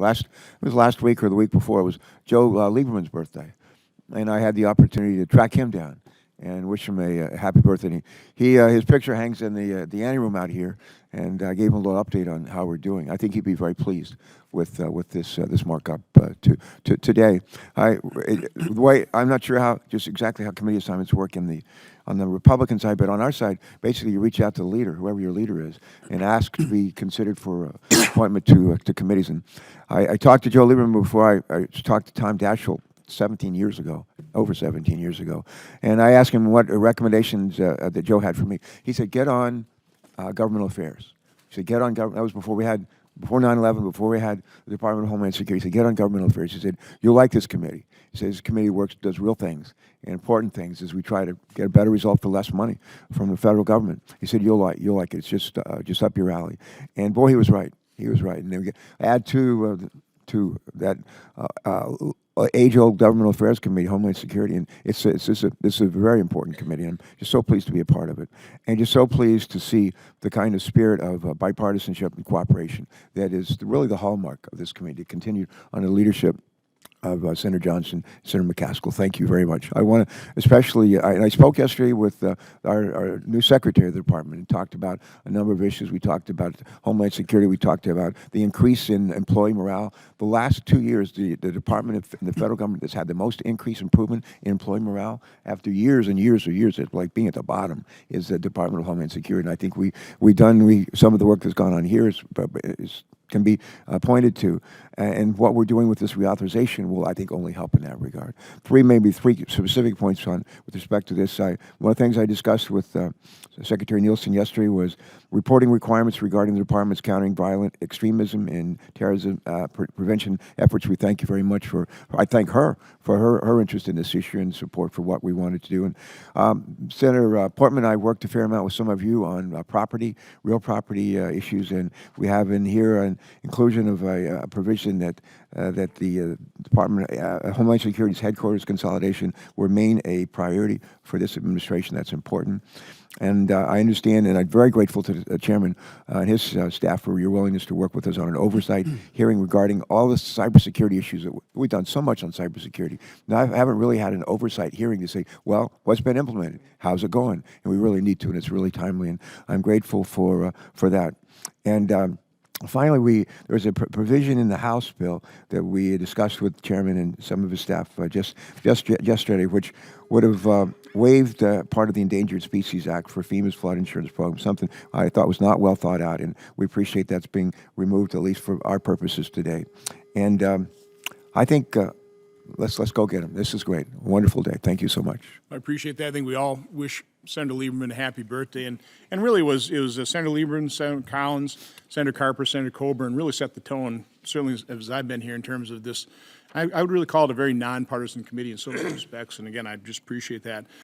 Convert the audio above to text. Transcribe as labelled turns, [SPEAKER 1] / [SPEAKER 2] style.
[SPEAKER 1] It was last week or the week before. It was Joe Lieberman's birthday, and I had the opportunity to track him down and wish him a happy birthday. His picture hangs in the anteroom out here, and I gave him a little update on how we're doing. I think he'd be very pleased with this markup today. The way I'm not sure exactly how committee assignments work on the Republican side, but on our side, basically you reach out to the leader, whoever your leader is, and ask to be considered for appointment to committees. And I talked to Joe Lieberman before I talked to Tom Daschle 17 years ago, over 17 years ago, and I asked him what recommendations that Joe had for me. He said, get on governmental affairs. He said, get on government. That was before 9/11, before we had the Department of Homeland Security. He said, get on governmental affairs. He said, you'll like this committee. He says, this committee does real things and important things as we try to get a better result for less money from the federal government. He said, you'll like it. It's just up your alley. And boy, he was right. He was right. And then we add to that age-old governmental affairs committee, Homeland Security, and this is a very important committee. And I'm just so pleased to be a part of it, and just so pleased to see the kind of spirit of bipartisanship and cooperation that is really the hallmark of this committee, continued under the leadership of Senator Johnson, Senator McCaskill. Thank you very much. I want to especially, I spoke yesterday with our new Secretary of the Department and talked about a number of issues. We talked about Homeland Security. We talked about the increase in employee morale. The last 2 years, the Department of the federal government has had the most increase improvement in employee morale after years and years of years. It's like being at the bottom is the Department of Homeland Security. And I think some of the work that's gone on here can be pointed to, and what we're doing with this reauthorization will, I think, only help in that regard. Maybe three specific points with respect to this. One of the things I discussed with Secretary Nielsen yesterday was reporting requirements regarding the department's countering violent extremism and terrorism prevention efforts. We thank you very much I thank her for her interest in this issue and support for what we wanted to do. And Senator Portman and I worked a fair amount with some of you on real property issues, and we have in here an inclusion of a provision that the Department of Homeland Security's headquarters consolidation will remain a priority for this administration. That's important. And I understand, and I'm very grateful to the chairman and his staff for your willingness to work with us on an oversight hearing regarding all the cybersecurity issues. We've done so much on cybersecurity. Now, I haven't really had an oversight hearing to say, well, what's been implemented? How's it going? And we really need to, and it's really timely, and I'm grateful for that. And finally, there was a provision in the House bill that we discussed with the chairman and some of his staff just yesterday, which would have waived part of the Endangered Species Act for FEMA's flood insurance program, something I thought was not well thought out, and we appreciate that's being removed, at least for our purposes today. And I think let's go get him. This is great. A wonderful day. Thank you so much.
[SPEAKER 2] I appreciate that. I think we all wish Senator Lieberman a happy birthday, and really it was Senator Lieberman, Senator Collins, Senator Carper, Senator Coburn really set the tone, certainly as I've been here, in terms of this. I would really call it a very nonpartisan committee in so many respects, and again, I just appreciate that.